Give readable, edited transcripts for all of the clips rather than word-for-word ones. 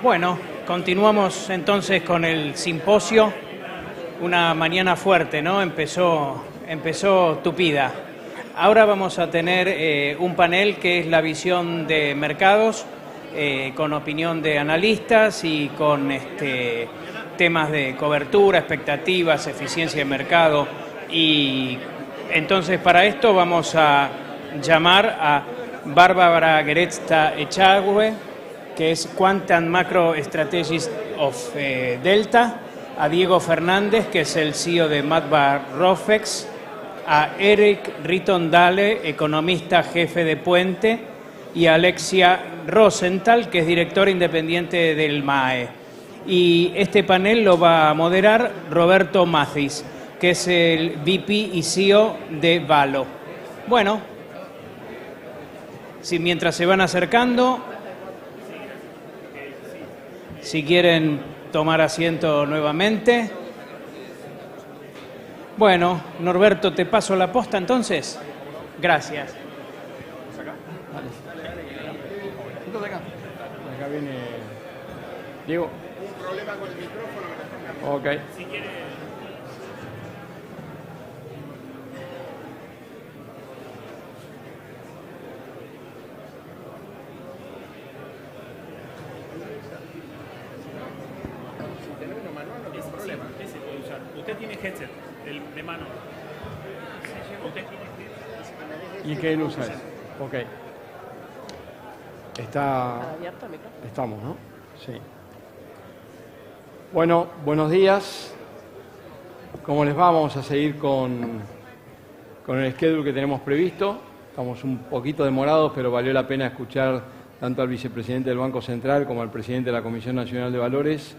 Bueno, continuamos entonces con el simposio. Una mañana fuerte, ¿no? Empezó tupida. Ahora vamos a tener un panel que es la visión de mercados, con opinión de analistas y con temas de cobertura, expectativas, eficiencia de mercado. Y entonces para esto vamos a llamar a Bárbara Gerezta-Echagüe, que es Quant and Macro Strategist of Delta, a Diego Fernández, que es el CEO de Madbar Rofex, a Eric Ritondale, economista jefe de Puente, y a Alexia Rosenthal, que es directora independiente del MAE. Y este panel lo va a moderar Roberto Mathis, que es el VP y CEO de Valo. Bueno, mientras se van acercando, si quieren tomar asiento nuevamente. Bueno, Norberto, te paso la posta entonces. Gracias. Acá viene Diego. Un problema con el micrófono. Ok. Si quiere. Usted tiene headset de mano. Usted tiene ¿Y qué él usa? Ok. ¿Está abierto el micrófono? Estamos, ¿no? Sí. Bueno, buenos días. ¿Cómo les va? Vamos a seguir con el schedule que tenemos previsto. Estamos un poquito demorados, pero valió la pena escuchar tanto al vicepresidente del Banco Central como al presidente de la Comisión Nacional de Valores.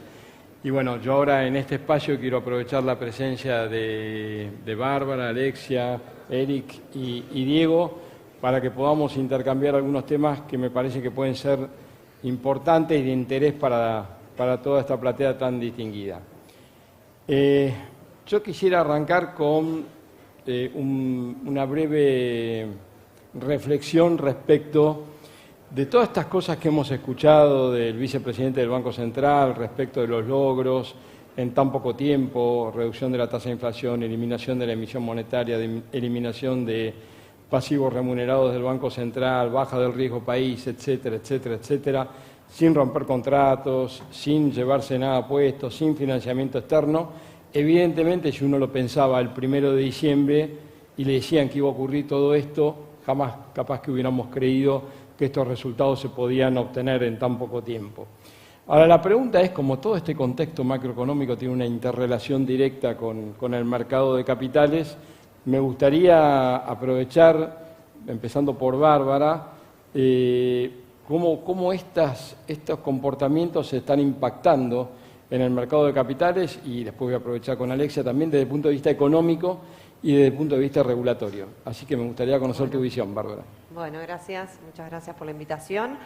Y bueno, yo ahora en este espacio quiero aprovechar la presencia de Bárbara, Alexia, Eric y Diego para que podamos intercambiar algunos temas que me parece que pueden ser importantes y de interés para toda esta platea tan distinguida. Yo quisiera arrancar con una breve reflexión respecto de todas estas cosas que hemos escuchado del vicepresidente del Banco Central respecto de los logros en tan poco tiempo, reducción de la tasa de inflación, eliminación de la emisión monetaria, eliminación de pasivos remunerados del Banco Central, baja del riesgo país, etcétera, etcétera, etcétera, sin romper contratos, sin llevarse nada puesto, sin financiamiento externo. Evidentemente, si uno lo pensaba el 1 de diciembre y le decían que iba a ocurrir todo esto, jamás capaz que hubiéramos creído que estos resultados se podían obtener en tan poco tiempo. Ahora, la pregunta es, como todo este contexto macroeconómico tiene una interrelación directa con el mercado de capitales, me gustaría aprovechar, empezando por Bárbara, cómo estos comportamientos se están impactando en el mercado de capitales, y después voy a aprovechar con Alexia también desde el punto de vista económico y desde el punto de vista regulatorio. Así que me gustaría conocer tu visión, Bárbara. Bueno, gracias. Muchas gracias por la invitación.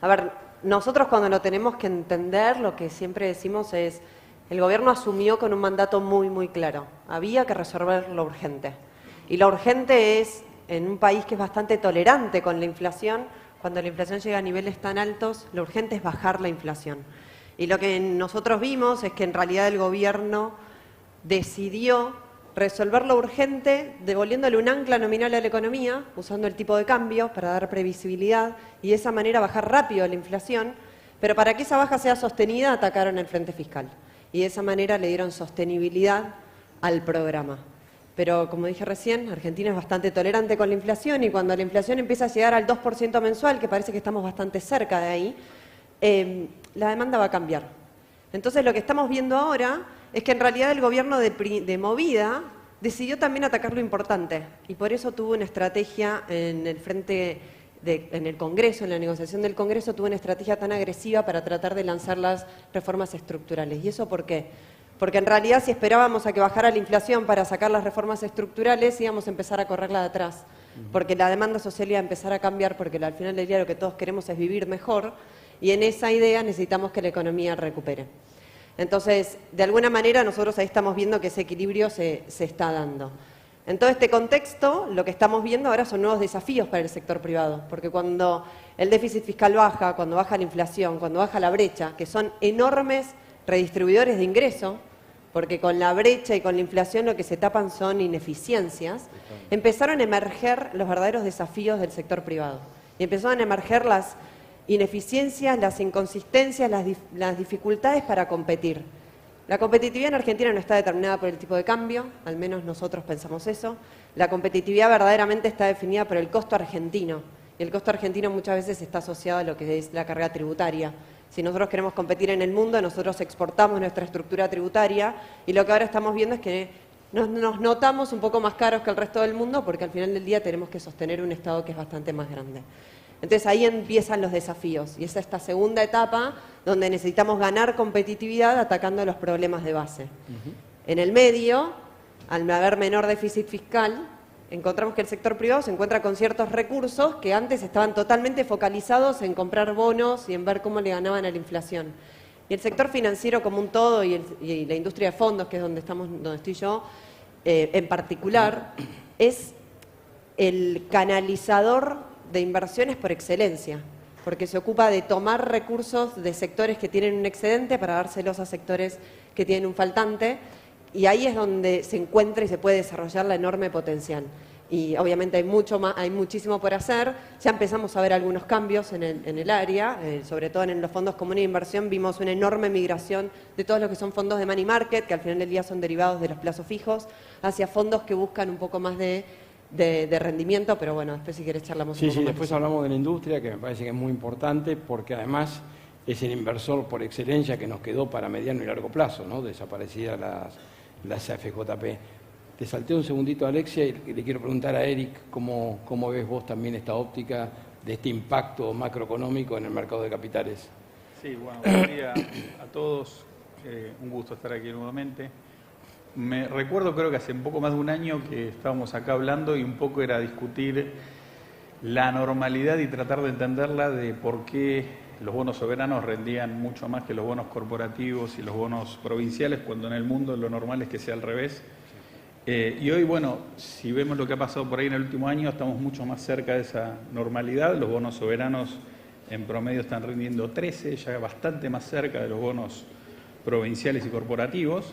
A ver, nosotros cuando lo tenemos que entender, lo que siempre decimos es, el gobierno asumió con un mandato muy, muy claro. Había que resolver lo urgente. Y lo urgente es, en un país que es bastante tolerante con la inflación, cuando la inflación llega a niveles tan altos, lo urgente es bajar la inflación. Y lo que nosotros vimos es que en realidad el gobierno decidió resolver lo urgente devolviéndole un ancla nominal a la economía, usando el tipo de cambio para dar previsibilidad y de esa manera bajar rápido la inflación, pero para que esa baja sea sostenida atacaron el frente fiscal y de esa manera le dieron sostenibilidad al programa. Pero como dije recién, Argentina es bastante tolerante con la inflación y cuando la inflación empieza a llegar al 2% mensual, que parece que estamos bastante cerca de ahí, la demanda va a cambiar. Entonces lo que estamos viendo ahora es que en realidad el gobierno de movida decidió también atacar lo importante y por eso tuvo una estrategia en el Congreso, en la negociación del Congreso, tuvo una estrategia tan agresiva para tratar de lanzar las reformas estructurales. ¿Y eso por qué? Porque en realidad si esperábamos a que bajara la inflación para sacar las reformas estructurales íbamos a empezar a correrla de atrás, porque la demanda social iba a empezar a cambiar, porque al final del día lo que todos queremos es vivir mejor y en esa idea necesitamos que la economía recupere. Entonces, de alguna manera nosotros ahí estamos viendo que ese equilibrio se está dando. En todo este contexto, lo que estamos viendo ahora son nuevos desafíos para el sector privado, porque cuando el déficit fiscal baja, cuando baja la inflación, cuando baja la brecha, que son enormes redistribuidores de ingreso, porque con la brecha y con la inflación lo que se tapan son ineficiencias, empezaron a emerger los verdaderos desafíos del sector privado. Y empezaron a emerger las ineficiencias, las inconsistencias, las dificultades para competir. La competitividad en Argentina no está determinada por el tipo de cambio, al menos nosotros pensamos eso. La competitividad verdaderamente está definida por el costo argentino. Y el costo argentino muchas veces está asociado a lo que es la carga tributaria. Si nosotros queremos competir en el mundo, nosotros exportamos nuestra estructura tributaria y lo que ahora estamos viendo es que nos notamos un poco más caros que el resto del mundo porque al final del día tenemos que sostener un Estado que es bastante más grande. Entonces ahí empiezan los desafíos y es esta segunda etapa donde necesitamos ganar competitividad atacando los problemas de base. En el medio, al haber menor déficit fiscal, encontramos que el sector privado se encuentra con ciertos recursos que antes estaban totalmente focalizados en comprar bonos y en ver cómo le ganaban a la inflación. Y el sector financiero como un todo y la industria de fondos, que es donde estoy yo, en particular, es el canalizador de inversiones por excelencia, porque se ocupa de tomar recursos de sectores que tienen un excedente para dárselos a sectores que tienen un faltante, y ahí es donde se encuentra y se puede desarrollar la enorme potencial. Y obviamente hay muchísimo por hacer. Ya empezamos a ver algunos cambios en el área, sobre todo en los fondos comunes de inversión vimos una enorme migración de todos los que son fondos de money market, que al final del día son derivados de los plazos fijos, hacia fondos que buscan un poco más de rendimiento, pero bueno, después si querés charlamos un poco más. Sí, después hablamos de la industria, que me parece que es muy importante, porque además es el inversor por excelencia que nos quedó para mediano y largo plazo, ¿no? Desaparecidas las AFJP. Te salté un segundito, Alexia, y le quiero preguntar a Eric cómo ves vos también esta óptica de este impacto macroeconómico en el mercado de capitales. Sí, bueno, buen día a todos. Un gusto estar aquí nuevamente. Me recuerdo, creo que hace un poco más de un año que estábamos acá hablando y un poco era discutir la normalidad y tratar de entenderla de por qué los bonos soberanos rendían mucho más que los bonos corporativos y los bonos provinciales, cuando en el mundo lo normal es que sea al revés. Y hoy, bueno, si vemos lo que ha pasado por ahí en el último año, estamos mucho más cerca de esa normalidad. Los bonos soberanos en promedio están rindiendo 13, ya bastante más cerca de los bonos provinciales y corporativos.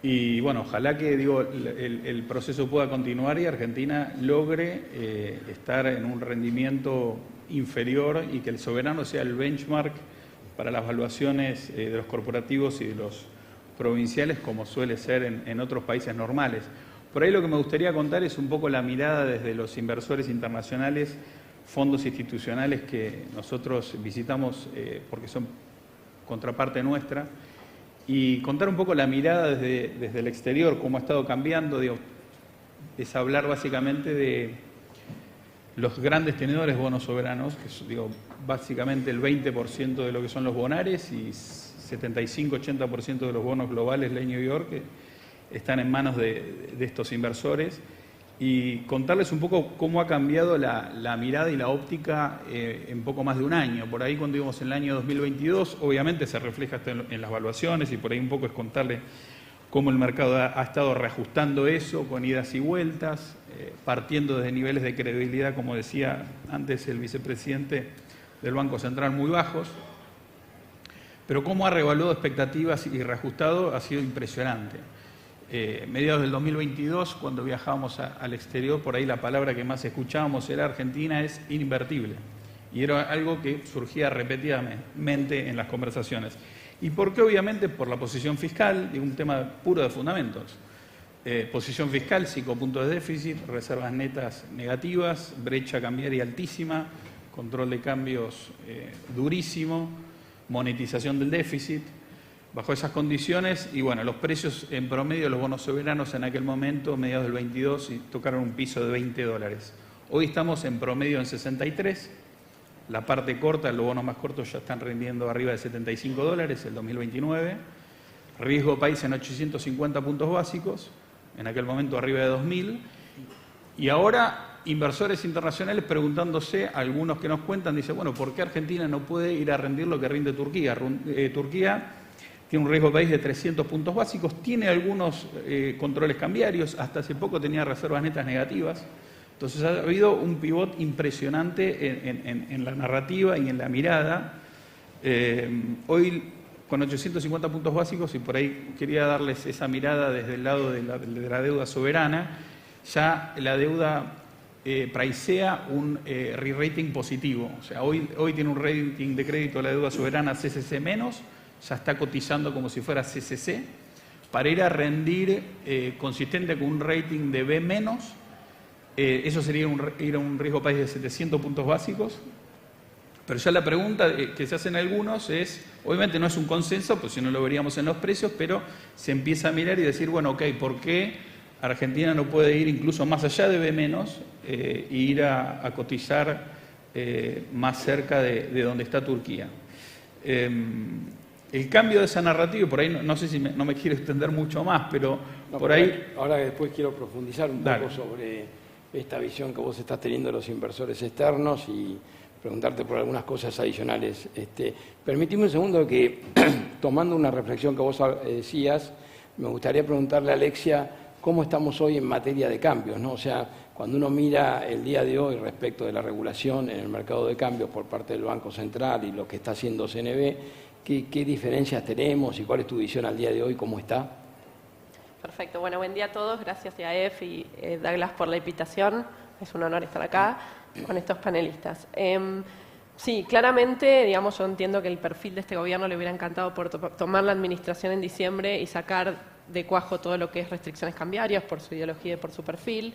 Y bueno, ojalá que el proceso pueda continuar y Argentina logre estar en un rendimiento inferior y que el soberano sea el benchmark para las valuaciones de los corporativos y de los provinciales, como suele ser en otros países normales. Por ahí lo que me gustaría contar es un poco la mirada desde los inversores internacionales, fondos institucionales que nosotros visitamos porque son contraparte nuestra, y contar un poco la mirada desde el exterior, cómo ha estado cambiando. Es hablar básicamente de los grandes tenedores bonos soberanos, que es básicamente el 20% de lo que son los bonares y 75-80% de los bonos globales ley New York, que están en manos de estos inversores, y contarles un poco cómo ha cambiado la mirada y la óptica en poco más de un año. Por ahí cuando íbamos en el año 2022, obviamente se refleja hasta en las valuaciones, y por ahí un poco es contarle cómo el mercado ha estado reajustando eso con idas y vueltas, partiendo desde niveles de credibilidad, como decía antes el vicepresidente del Banco Central, muy bajos. Pero cómo ha revaluado expectativas y reajustado ha sido impresionante. Mediados del 2022, cuando viajábamos al exterior, por ahí la palabra que más escuchábamos era Argentina es invertible. Y era algo que surgía repetidamente en las conversaciones. ¿Y por qué? Obviamente por la posición fiscal, y un tema puro de fundamentos. Posición fiscal, 5 puntos de déficit, reservas netas negativas, brecha cambiaria altísima, control de cambios durísimo, monetización del déficit. Bajo esas condiciones, y bueno, los precios en promedio, los bonos soberanos en aquel momento, mediados del 22, tocaron un piso de $20. Hoy estamos en promedio en 63. La parte corta, los bonos más cortos ya están rindiendo arriba de $75 el 2029. Riesgo país en 850 puntos básicos, en aquel momento arriba de 2.000. Y ahora inversores internacionales preguntándose, algunos que nos cuentan, dicen, bueno, ¿por qué Argentina no puede ir a rendir lo que rinde Turquía? Turquía tiene un riesgo país de 300 puntos básicos, tiene algunos controles cambiarios, hasta hace poco tenía reservas netas negativas. Entonces ha habido un pivot impresionante en la narrativa y en la mirada. Hoy, con 850 puntos básicos, y por ahí quería darles esa mirada desde el lado de la deuda soberana, ya la deuda pricea un re-rating positivo. O sea, hoy tiene un rating de crédito la deuda soberana CCC menos, ya está cotizando como si fuera CCC, para ir a rendir consistente con un rating de B menos. Eso sería ir a un riesgo país de 700 puntos básicos. Pero ya la pregunta que se hacen algunos es, obviamente no es un consenso, pues si no lo veríamos en los precios, pero se empieza a mirar y decir, bueno, ok, ¿por qué Argentina no puede ir incluso más allá de B menos e ir a cotizar más cerca de donde está Turquía? El cambio de esa narrativa, por ahí no sé si no me quiero extender mucho más, pero por ahí... Ahora después quiero profundizar un poco sobre esta visión que vos estás teniendo de los inversores externos y preguntarte por algunas cosas adicionales. Permitime un segundo que, tomando una reflexión que vos decías, me gustaría preguntarle a Alexia cómo estamos hoy en materia de cambios, ¿no? O sea, cuando uno mira el día de hoy respecto de la regulación en el mercado de cambios por parte del Banco Central y lo que está haciendo CNB, ¿qué diferencias tenemos y cuál es tu visión al día de hoy? ¿Cómo está? Perfecto. Bueno, buen día a todos. Gracias a EF y Douglas por la invitación. Es un honor estar acá con estos panelistas. Sí, claramente, digamos, yo entiendo que el perfil de este gobierno le hubiera encantado por tomar la administración en diciembre y sacar de cuajo todo lo que es restricciones cambiarias por su ideología y por su perfil.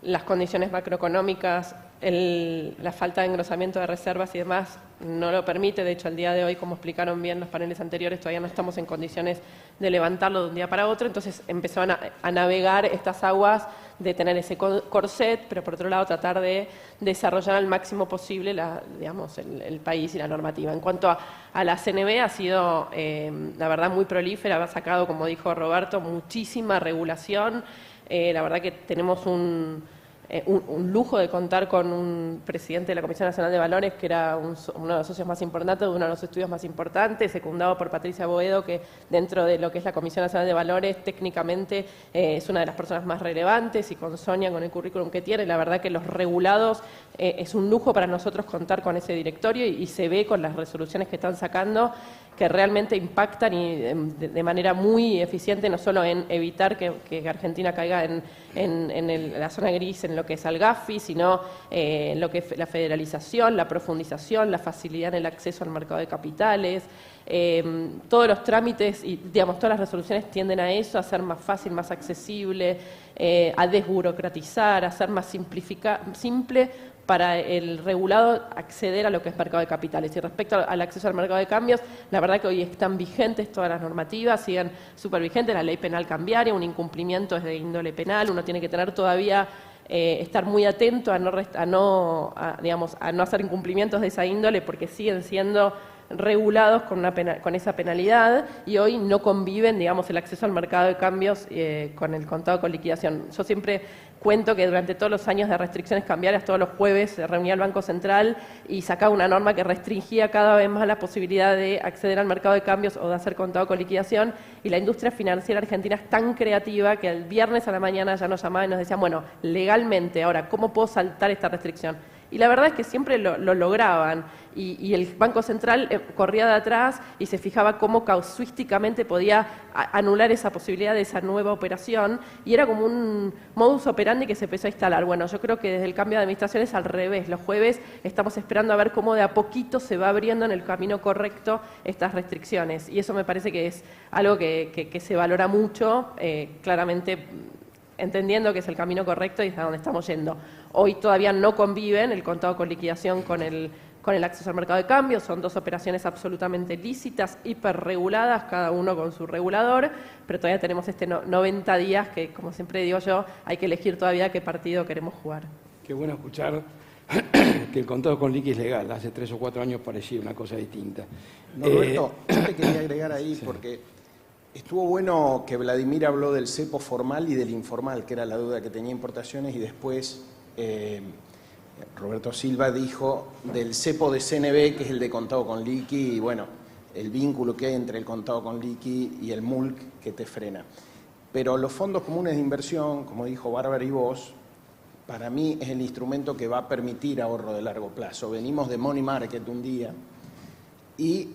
Las condiciones macroeconómicas, la falta de engrosamiento de reservas y demás no lo permite. De hecho, al día de hoy, como explicaron bien los paneles anteriores, todavía no estamos en condiciones de levantarlo de un día para otro. Entonces empezaron a navegar estas aguas de tener ese corset, pero por otro lado tratar de desarrollar al máximo posible el país y la normativa. En cuanto a la CNB, ha sido, la verdad, muy prolífera. Ha sacado, como dijo Roberto, muchísima regulación. La verdad que tenemos un lujo de contar con un presidente de la Comisión Nacional de Valores que era uno de los socios más importantes, de uno de los estudios más importantes, secundado por Patricia Boedo, que dentro de lo que es la Comisión Nacional de Valores técnicamente es una de las personas más relevantes, y con Sonia, con el currículum que tiene. La verdad que los regulados es un lujo para nosotros contar con ese directorio, y se ve con las resoluciones que están sacando que realmente impactan y de manera muy eficiente, no solo en evitar que Argentina caiga en la zona gris, en lo que es al GAFI, sino en lo que es la federalización, la profundización, la facilidad en el acceso al mercado de capitales. Todos los trámites y, digamos, todas las resoluciones tienden a eso, a ser más fácil, más accesible, a desburocratizar, a ser más simple para el regulado acceder a lo que es mercado de capitales. Y respecto al acceso al mercado de cambios, la verdad que hoy están vigentes todas las normativas, siguen súper vigentes, la ley penal cambiaria, un incumplimiento es de índole penal, uno tiene que tener todavía, estar muy atento a no hacer incumplimientos de esa índole, porque siguen siendo regulados con esa penalidad, y hoy no conviven, digamos, el acceso al mercado de cambios con el contado con liquidación. Yo siempre cuento que durante todos los años de restricciones cambiarias, todos los jueves se reunía el Banco Central y sacaba una norma que restringía cada vez más la posibilidad de acceder al mercado de cambios o de hacer contado con liquidación, y la industria financiera argentina es tan creativa que el viernes a la mañana ya nos llamaban y nos decían, bueno, legalmente, ahora, ¿cómo puedo saltar esta restricción? Y la verdad es que siempre lo lograban, y el Banco Central corría de atrás y se fijaba cómo casuísticamente podía anular esa posibilidad de esa nueva operación, y era como un modus operandi que se empezó a instalar. Bueno, yo creo que desde el cambio de administración es al revés. Los jueves estamos esperando a ver cómo de a poquito se va abriendo en el camino correcto estas restricciones, y eso me parece que es algo que se valora mucho, claramente entendiendo que es el camino correcto y es a donde estamos yendo. Hoy todavía no conviven el contado con liquidación con el acceso al mercado de cambios. Son dos operaciones absolutamente lícitas, hiperreguladas, cada uno con su regulador, pero todavía tenemos 90 días que, como siempre digo yo, hay que elegir todavía qué partido queremos jugar. Qué bueno escuchar que el contado con liqui es legal. Hace 3 o 4 años parecía una cosa distinta. No, Roberto, yo te quería agregar ahí, sí, porque estuvo bueno que Vladimir habló del cepo formal y del informal, que era la deuda que tenía importaciones, y después Roberto Silva dijo del cepo de CNB, que es el de contado con liqui, y bueno, el vínculo que hay entre el contado con liqui y el MULC que te frena. Pero los fondos comunes de inversión, como dijo Bárbara y vos, para mí es el instrumento que va a permitir ahorro de largo plazo. Venimos de money market un día y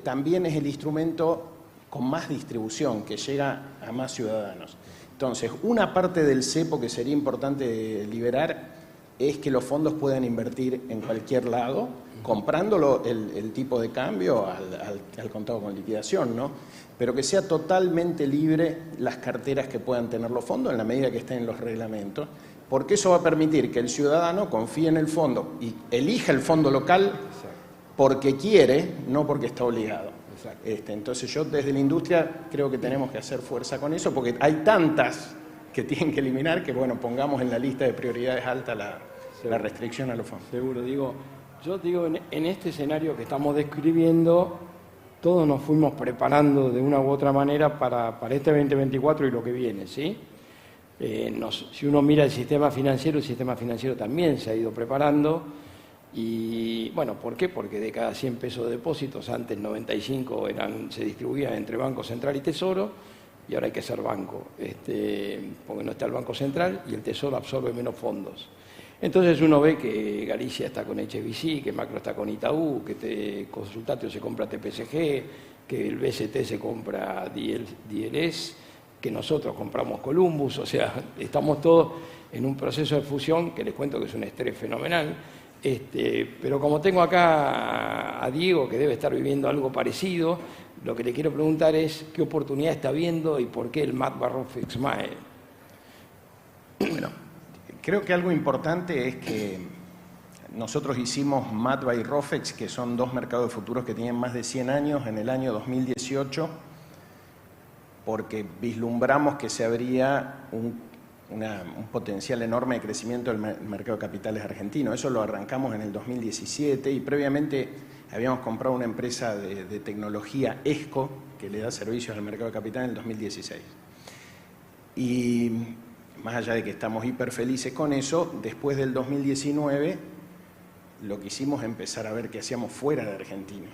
también es el instrumento con más distribución, que llega a más ciudadanos. Entonces, una parte del cepo que sería importante liberar es que los fondos puedan invertir en cualquier lado, comprándolo el tipo de cambio al contado con liquidación, ¿no? Pero que sea totalmente libre las carteras que puedan tener los fondos en la medida que estén en los reglamentos, porque eso va a permitir que el ciudadano confíe en el fondo y elija el fondo local porque quiere, no porque está obligado. Entonces yo desde la industria creo que tenemos que hacer fuerza con eso, porque hay tantas que tienen que eliminar que, bueno, pongamos en la lista de prioridades alta la restricción a los fondos. Seguro, yo digo, en este escenario que estamos describiendo, todos nos fuimos preparando de una u otra manera para este 2024 y lo que viene, ¿sí? Si uno mira el sistema financiero también se ha ido preparando. Y bueno, ¿por qué? Porque de cada 100 pesos de depósitos, antes 95 se distribuían entre Banco Central y Tesoro, y ahora hay que ser banco, porque no está el Banco Central y el Tesoro absorbe menos fondos. Entonces uno ve que Galicia está con HSBC, que Macro está con Itaú, que Consultatio se compra TPCG, que el BCT se compra DLS, que nosotros compramos Columbus, o sea, estamos todos en un proceso de fusión que les cuento que es un estrés fenomenal. Pero como tengo acá a Diego, que debe estar viviendo algo parecido, lo que le quiero preguntar es qué oportunidad está viendo y por qué el MAT by Rofex MAE. Bueno, creo que algo importante es que nosotros hicimos MAT by Rofex, que son dos mercados de futuros que tienen más de 100 años, en el año 2018, porque vislumbramos que se abría un potencial enorme de crecimiento del mercado de capitales argentino. Eso lo arrancamos en el 2017 y previamente habíamos comprado una empresa de tecnología, ESCO, que le da servicios al mercado de capitales en el 2016. Y más allá de que estamos hiper felices con eso, después del 2019 lo que hicimos es empezar a ver qué hacíamos fuera de Argentina.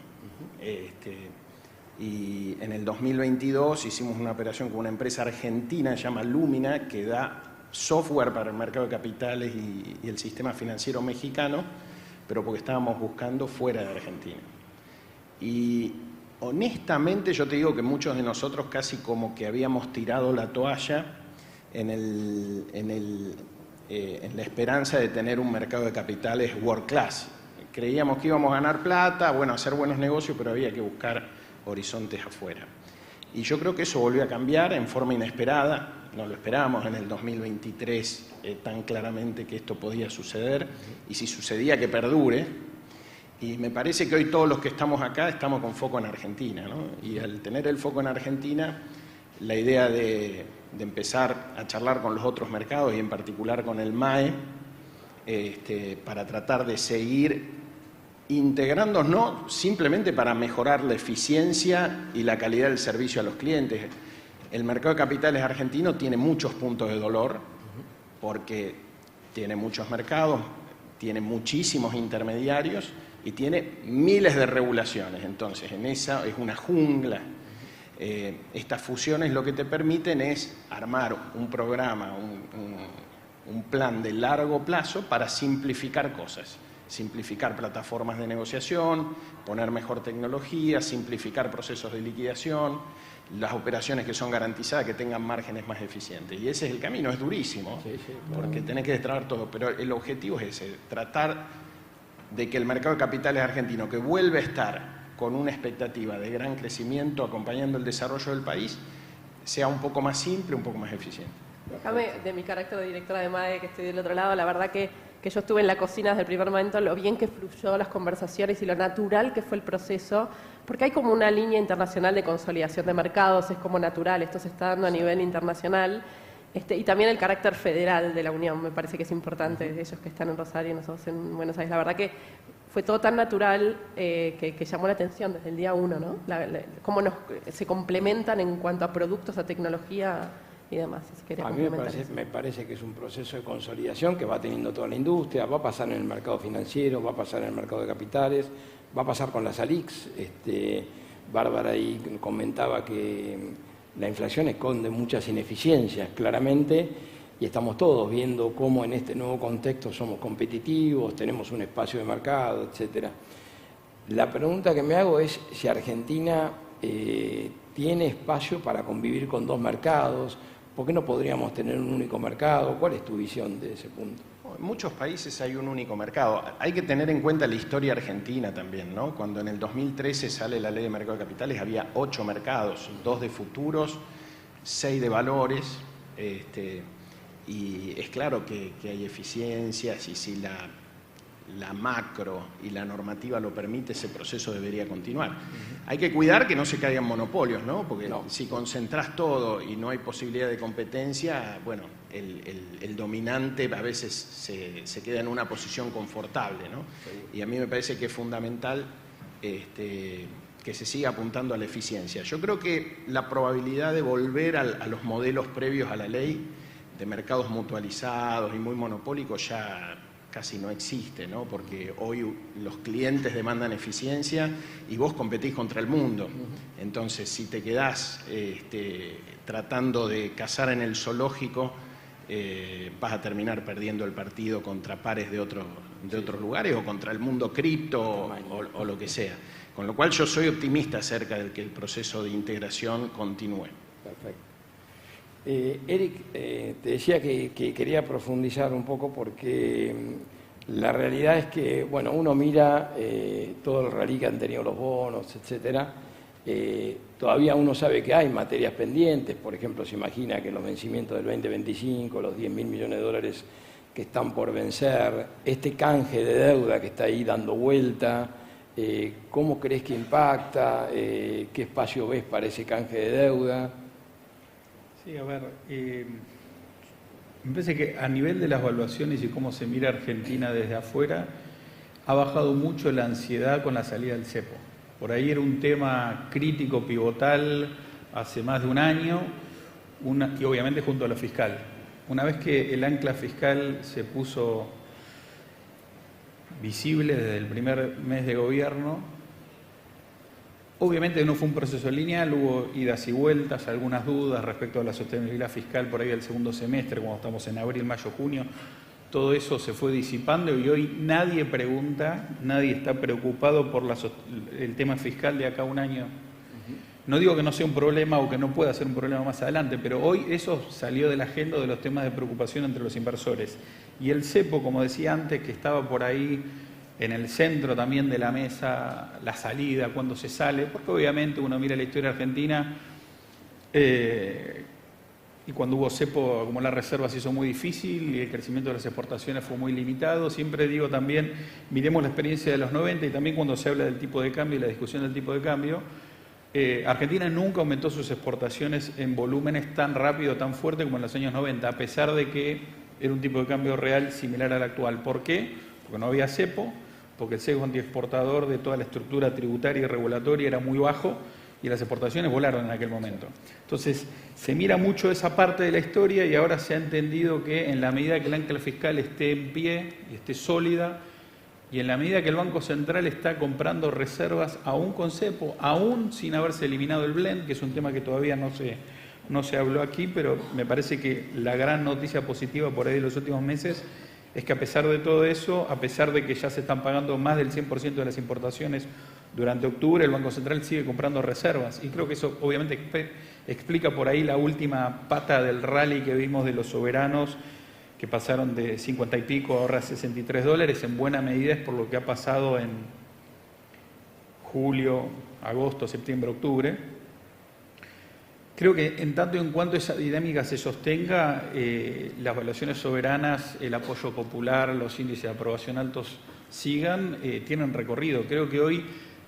Y en el 2022 hicimos una operación con una empresa argentina, se llama Lumina, que da software para el mercado de capitales y el sistema financiero mexicano, pero porque estábamos buscando fuera de Argentina. Y honestamente yo te digo que muchos de nosotros casi como que habíamos tirado la toalla en la esperanza de tener un mercado de capitales world class. Creíamos que íbamos a ganar plata, bueno, hacer buenos negocios, pero había que buscar horizontes afuera. Y yo creo que eso volvió a cambiar en forma inesperada. No lo esperábamos en el 2023 tan claramente que esto podía suceder, y si sucedía que perdure. Y me parece que hoy todos los que estamos acá estamos con foco en Argentina, ¿no? Y al tener el foco en Argentina, la idea de empezar a charlar con los otros mercados y en particular con el MAE, para tratar de seguir integrándonos, no simplemente para mejorar la eficiencia y la calidad del servicio a los clientes. El mercado de capitales argentino tiene muchos puntos de dolor porque tiene muchos mercados, tiene muchísimos intermediarios y tiene miles de regulaciones. Entonces, en esa es una jungla. Estas fusiones lo que te permiten es armar un programa, un plan de largo plazo para simplificar cosas. Simplificar plataformas de negociación, poner mejor tecnología, simplificar procesos de liquidación, las operaciones que son garantizadas que tengan márgenes más eficientes. Y ese es el camino, es durísimo, porque tenés que destrabar todo, pero el objetivo es ese, tratar de que el mercado de capitales argentino, que vuelve a estar con una expectativa de gran crecimiento acompañando el desarrollo del país, sea un poco más simple, un poco más eficiente. Déjame, de mi carácter de directora de MAE, que estoy del otro lado, la verdad que yo estuve en la cocina desde el primer momento, lo bien que fluyó las conversaciones y lo natural que fue el proceso, porque hay como una línea internacional de consolidación de mercados, es como natural, esto se está dando a nivel internacional, y también el carácter federal de la Unión, me parece que es importante, ellos que están en Rosario y nosotros en Buenos Aires, la verdad que fue todo tan natural que llamó la atención desde el día uno, ¿no? Cómo se complementan en cuanto a productos, a tecnología y demás. A mí me parece que es un proceso de consolidación que va teniendo toda la industria, va a pasar en el mercado financiero, va a pasar en el mercado de capitales, va a pasar con las ALICs. Bárbara ahí comentaba que la inflación esconde muchas ineficiencias, claramente, y estamos todos viendo cómo en este nuevo contexto somos competitivos, tenemos un espacio de mercado, etcétera. La pregunta que me hago es si Argentina tiene espacio para convivir con dos mercados. ¿Por qué no podríamos tener un único mercado? ¿Cuál es tu visión de ese punto? En muchos países hay un único mercado. Hay que tener en cuenta la historia argentina también, ¿no? Cuando en el 2013 sale la ley de mercado de capitales había 8 mercados, 2 de futuros, 6 de valores, y es claro que hay eficiencias, y si la macro y la normativa lo permite, ese proceso debería continuar. Hay que cuidar que no se caigan monopolios, ¿no? Porque si concentras todo y no hay posibilidad de competencia, bueno, el dominante a veces se queda en una posición confortable, ¿no? Y a mí me parece que es fundamental que se siga apuntando a la eficiencia. Yo creo que la probabilidad de volver a los modelos previos a la ley de mercados mutualizados y muy monopólicos ya casi no existe, ¿no? Porque hoy los clientes demandan eficiencia y vos competís contra el mundo. Entonces, si te quedás tratando de cazar en el zoológico, vas a terminar perdiendo el partido contra pares de otros lugares o contra el mundo cripto o lo que sea. Con lo cual yo soy optimista acerca de que el proceso de integración continúe. Perfecto. Eric, te decía que quería profundizar un poco porque la realidad es que, bueno, uno mira todo el rally que han tenido los bonos, etcétera. Todavía uno sabe que hay materias pendientes, por ejemplo, se imagina que los vencimientos del 2025, los 10.000 millones de dólares que están por vencer, este canje de deuda que está ahí dando vuelta, ¿cómo crees que impacta? ¿Qué espacio ves para ese canje de deuda? Sí, a ver, me parece que a nivel de las evaluaciones y cómo se mira Argentina desde afuera, ha bajado mucho la ansiedad con la salida del cepo. Por ahí era un tema crítico, pivotal, hace más de un año, y obviamente junto a lo fiscal. Una vez que el ancla fiscal se puso visible desde el primer mes de gobierno, obviamente no fue un proceso lineal, hubo idas y vueltas, algunas dudas respecto a la sostenibilidad fiscal por ahí del segundo semestre, cuando estamos en abril, mayo, junio. Todo eso se fue disipando y hoy nadie pregunta, nadie está preocupado por el tema fiscal de acá a un año. No digo que no sea un problema o que no pueda ser un problema más adelante, pero hoy eso salió de la agenda de los temas de preocupación entre los inversores. Y el cepo, como decía antes, que estaba por ahí en el centro también de la mesa, la salida, cuando se sale, porque obviamente uno mira la historia argentina y cuando hubo cepo, como la reserva se hizo muy difícil y el crecimiento de las exportaciones fue muy limitado. Siempre digo también, miremos la experiencia de los 90 y también cuando se habla del tipo de cambio y la discusión del tipo de cambio, Argentina nunca aumentó sus exportaciones en volúmenes tan rápido, tan fuerte como en los años 90, a pesar de que era un tipo de cambio real similar al actual. ¿Por qué? Porque no había cepo, porque el sesgo antiexportador de toda la estructura tributaria y regulatoria era muy bajo y las exportaciones volaron en aquel momento. Entonces, se mira mucho esa parte de la historia y ahora se ha entendido que en la medida que el ancla fiscal esté en pie y esté sólida, y en la medida que el Banco Central está comprando reservas aún con cepo, aún sin haberse eliminado el blend, que es un tema que todavía no se habló aquí, pero me parece que la gran noticia positiva por ahí de los últimos meses es que a pesar de todo eso, a pesar de que ya se están pagando más del 100% de las importaciones durante octubre, el Banco Central sigue comprando reservas. Y creo que eso obviamente explica por ahí la última pata del rally que vimos de los soberanos, que pasaron de 50 y pico ahora a $63, en buena medida es por lo que ha pasado en julio, agosto, septiembre, octubre. Creo que en tanto y en cuanto esa dinámica se sostenga, las valuaciones soberanas, el apoyo popular, los índices de aprobación altos sigan, tienen recorrido. Creo que hoy,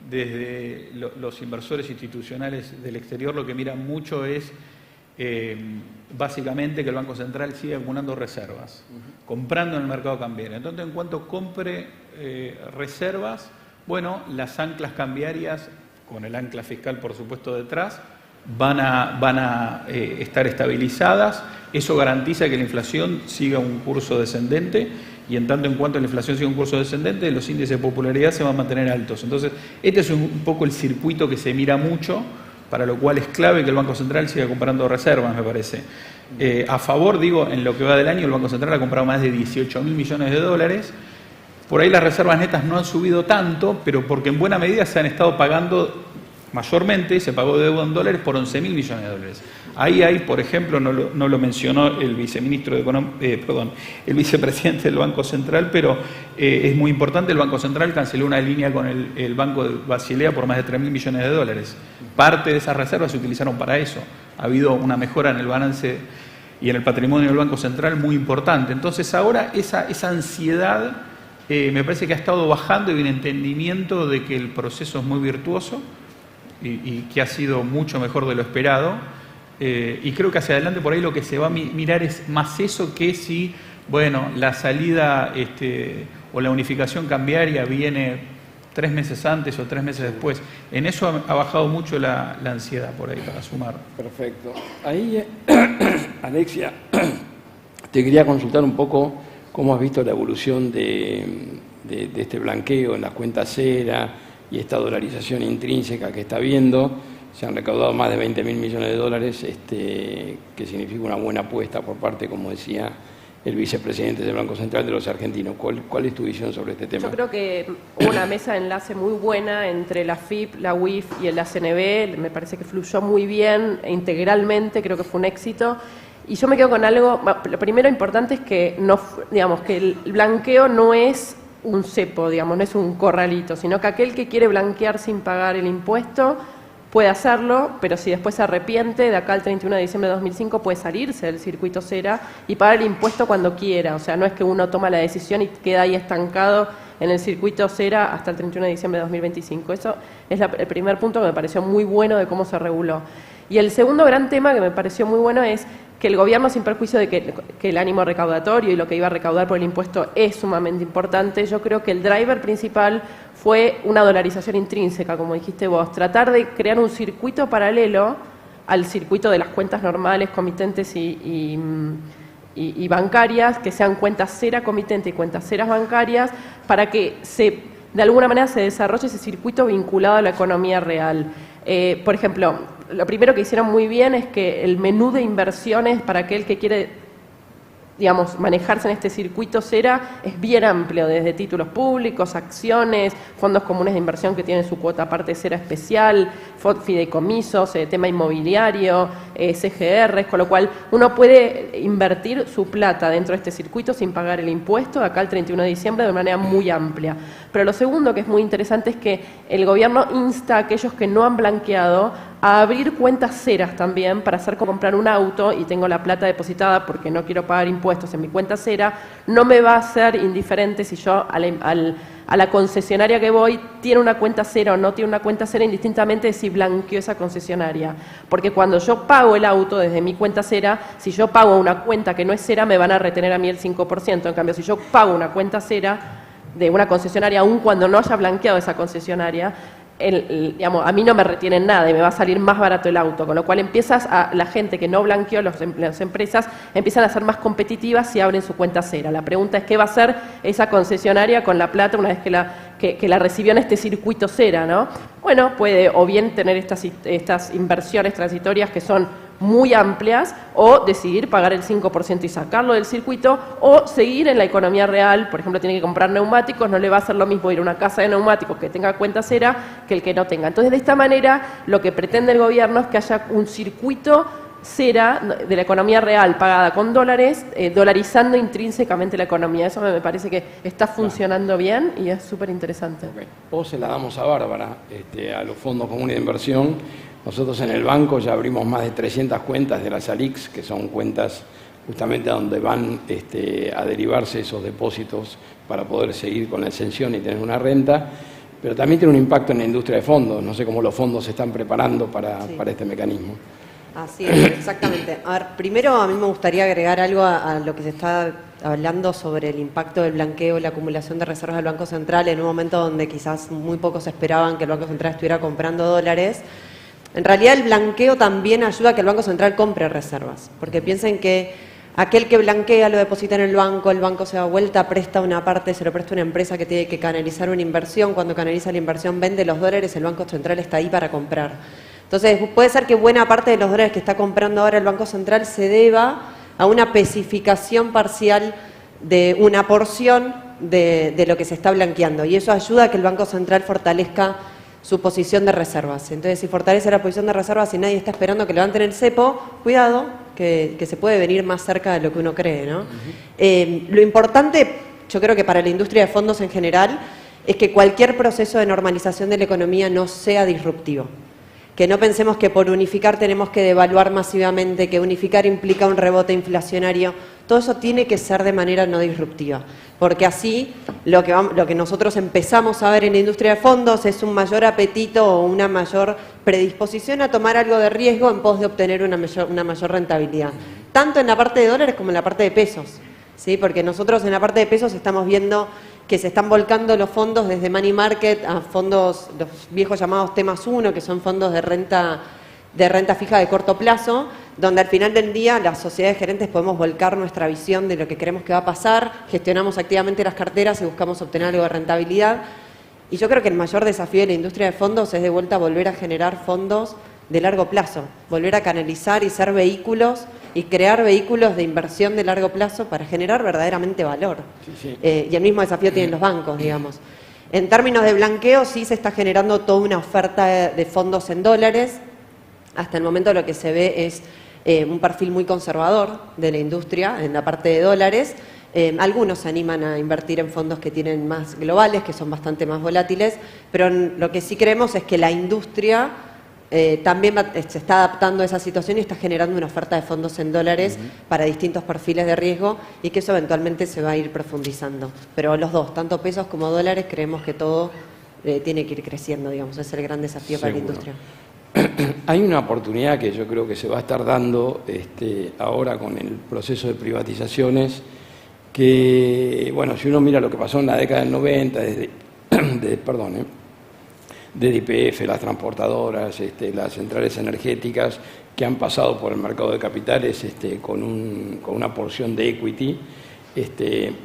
desde los inversores institucionales del exterior, lo que miran mucho es básicamente que el Banco Central siga acumulando reservas, comprando en el mercado cambiario. En tanto en cuanto compre reservas, bueno, las anclas cambiarias, con el ancla fiscal por supuesto detrás, van a estar estabilizadas. Eso garantiza que la inflación siga un curso descendente y en tanto en cuanto la inflación siga un curso descendente, los índices de popularidad se van a mantener altos. Entonces, este es un poco el circuito que se mira mucho, para lo cual es clave que el Banco Central siga comprando reservas, me parece. A favor, digo, en lo que va del año, el Banco Central ha comprado más de 18.000 millones de dólares. Por ahí las reservas netas no han subido tanto, pero porque en buena medida se han estado pagando mayormente, se pagó deuda en dólares por 11.000 millones de dólares. Ahí hay, por ejemplo, no lo mencionó el viceministro de el vicepresidente del Banco Central, pero es muy importante, el Banco Central canceló una línea con el Banco de Basilea por más de 3.000 millones de dólares. Parte de esas reservas se utilizaron para eso. Ha habido una mejora en el balance y en el patrimonio del Banco Central muy importante. Entonces ahora esa ansiedad me parece que ha estado bajando y hay un entendimiento de que el proceso es muy virtuoso y que ha sido mucho mejor de lo esperado. Y creo que hacia adelante por ahí lo que se va a mirar es más eso que si, bueno, la salida o la unificación cambiaria viene 3 meses antes o 3 meses después. En eso ha bajado mucho la ansiedad por ahí, para sumar. Perfecto. Ahí, Alexia, te quería consultar un poco cómo has visto la evolución de este blanqueo en las cuentas cera y esta dolarización intrínseca que está habiendo. Se han recaudado más de 20.000 millones de dólares, que significa una buena apuesta por parte, como decía el vicepresidente del Banco Central, de los argentinos. ¿Cuál es tu visión sobre este tema? Yo creo que hubo una mesa de enlace muy buena entre la FIP, la UIF y la CNB. Me parece que fluyó muy bien integralmente, creo que fue un éxito. Y yo me quedo con algo, lo primero importante es que, que el blanqueo no es un cepo, no es un corralito, sino que aquel que quiere blanquear sin pagar el impuesto puede hacerlo, pero si después se arrepiente, de acá al 31 de diciembre de 2005 puede salirse del circuito cera y pagar el impuesto cuando quiera. O sea, no es que uno toma la decisión y queda ahí estancado en el circuito cera hasta el 31 de diciembre de 2025. Eso es el primer punto que me pareció muy bueno de cómo se reguló. Y el segundo gran tema que me pareció muy bueno es que el gobierno, sin perjuicio de que el ánimo recaudatorio y lo que iba a recaudar por el impuesto es sumamente importante, yo creo que el driver principal fue una dolarización intrínseca, como dijiste vos, tratar de crear un circuito paralelo al circuito de las cuentas normales, comitentes y bancarias, que sean cuentas cera comitente y cuentas ceras bancarias, para que de alguna manera se desarrolle ese circuito vinculado a la economía real. Por ejemplo, lo primero que hicieron muy bien es que el menú de inversiones para aquel que quiere, manejarse en este circuito cera es bien amplio, desde títulos públicos, acciones, fondos comunes de inversión que tienen su cuota aparte cera especial, fideicomisos, tema inmobiliario, CGRs, con lo cual uno puede invertir su plata dentro de este circuito sin pagar el impuesto, de acá al 31 de diciembre, de manera muy amplia. Pero lo segundo que es muy interesante es que el gobierno insta a aquellos que no han blanqueado a abrir cuentas ceras también para hacer comprar un auto y tengo la plata depositada porque no quiero pagar impuestos en mi cuenta cera, no me va a ser indiferente si yo a la concesionaria que voy tiene una cuenta cera o no tiene una cuenta cera, indistintamente de si blanqueo esa concesionaria. Porque cuando yo pago el auto desde mi cuenta cera, si yo pago una cuenta que no es cera, me van a retener a mí el 5%. En cambio, si yo pago una cuenta cera de una concesionaria, aun cuando no haya blanqueado esa concesionaria, a mí no me retienen nada y me va a salir más barato el auto, con lo cual la gente que no blanqueó, las empresas empiezan a ser más competitivas si abren su cuenta cera. La pregunta es qué va a hacer esa concesionaria con la plata una vez que la recibió en este circuito cera, ¿no? Bueno, puede o bien tener estas inversiones transitorias que son muy amplias, o decidir pagar el 5% y sacarlo del circuito, o seguir en la economía real. Por ejemplo, tiene que comprar neumáticos, no le va a hacer lo mismo ir a una casa de neumáticos que tenga cuenta cera que el que no tenga. Entonces, de esta manera, lo que pretende el gobierno es que haya un circuito cera de la economía real pagada con dólares, dolarizando intrínsecamente la economía. Eso me parece que está funcionando bien y es súper interesante. Okay. O se la damos a Bárbara, a los fondos comunes de inversión. Nosotros en el banco ya abrimos más de 300 cuentas de las ALICs, que son cuentas justamente donde van a derivarse esos depósitos para poder seguir con la exención y tener una renta, pero también tiene un impacto en la industria de fondos. No sé cómo los fondos se están preparando para este mecanismo. Así es, exactamente. A ver, primero a mí me gustaría agregar algo a lo que se está hablando sobre el impacto del blanqueo y la acumulación de reservas del Banco Central en un momento donde quizás muy pocos esperaban que el Banco Central estuviera comprando dólares. En realidad el blanqueo también ayuda a que el Banco Central compre reservas, porque piensen que aquel que blanquea lo deposita en el banco se da vuelta, presta una parte, se lo presta una empresa que tiene que canalizar una inversión, cuando canaliza la inversión vende los dólares, el Banco Central está ahí para comprar. Entonces puede ser que buena parte de los dólares que está comprando ahora el Banco Central se deba a una especificación parcial de una porción de lo que se está blanqueando, y eso ayuda a que el Banco Central fortalezca su posición de reservas. Entonces, si fortalece la posición de reservas y nadie está esperando que levanten el cepo, cuidado, que se puede venir más cerca de lo que uno cree, ¿no? Lo importante, yo creo que para la industria de fondos en general, es que cualquier proceso de normalización de la economía no sea disruptivo. Que no pensemos que por unificar tenemos que devaluar masivamente, que unificar implica un rebote inflacionario. Todo eso tiene que ser de manera no disruptiva, porque así lo que nosotros empezamos a ver en la industria de fondos es un mayor apetito o una mayor predisposición a tomar algo de riesgo en pos de obtener una mayor rentabilidad, tanto en la parte de dólares como en la parte de pesos, ¿sí? Porque nosotros en la parte de pesos estamos viendo que se están volcando los fondos desde money market a fondos, los viejos llamados T+1, que son fondos de renta fija de corto plazo, donde al final del día las sociedades gerentes podemos volcar nuestra visión de lo que creemos que va a pasar, gestionamos activamente las carteras y buscamos obtener algo de rentabilidad. Y yo creo que el mayor desafío de la industria de fondos es de vuelta volver a generar fondos de largo plazo, volver a canalizar y ser vehículos y crear vehículos de inversión de largo plazo para generar verdaderamente valor. Sí. Y el mismo desafío tienen los bancos, digamos. En términos de blanqueo, sí se está generando toda una oferta de fondos en dólares. Hasta el momento lo que se ve es un perfil muy conservador de la industria en la parte de dólares. Algunos se animan a invertir en fondos que tienen más globales, que son bastante más volátiles, pero lo que sí creemos es que la industria también se está adaptando a esa situación y está generando una oferta de fondos en dólares para distintos perfiles de riesgo, y que eso eventualmente se va a ir profundizando. Pero los dos, tanto pesos como dólares, creemos que todo tiene que ir creciendo, digamos, es el gran desafío para la industria. Hay una oportunidad que yo creo que se va a estar dando ahora con el proceso de privatizaciones, que, bueno, si uno mira lo que pasó en la década del 90, de YPF, las transportadoras, las centrales energéticas que han pasado por el mercado de capitales con una porción de equity,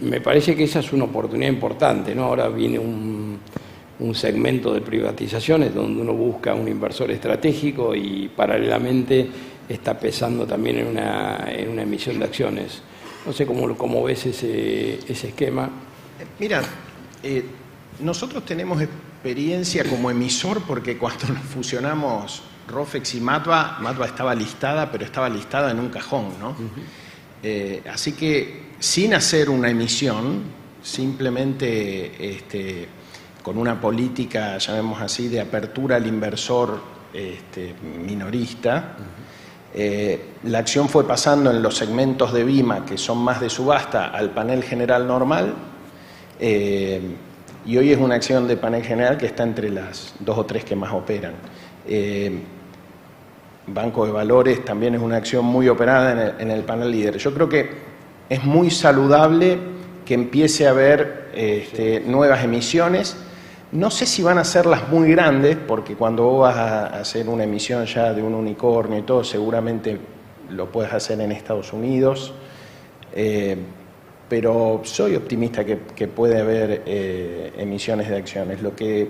me parece que esa es una oportunidad importante, ¿no? Ahora viene un segmento de privatizaciones donde uno busca un inversor estratégico y paralelamente está pesando también en una emisión de acciones. No sé cómo ves ese esquema. Mira, nosotros tenemos experiencia como emisor porque cuando nos fusionamos Rofex y Matva estaba listada, pero estaba listada en un cajón, ¿no? Así que sin hacer una emisión, simplemente con una política, llamemos así, de apertura al inversor minorista, la acción fue pasando en los segmentos de BIMA, que son más de subasta, al panel general normal, y hoy es una acción de panel general que está entre las 2 o 3 que más operan. Banco de Valores también es una acción muy operada en el panel líder. Yo creo que es muy saludable que empiece a haber nuevas emisiones. No sé si van a ser las muy grandes, porque cuando vos vas a hacer una emisión ya de un unicornio y todo, seguramente lo puedes hacer en Estados Unidos. Pero soy optimista que puede haber emisiones de acciones. Lo que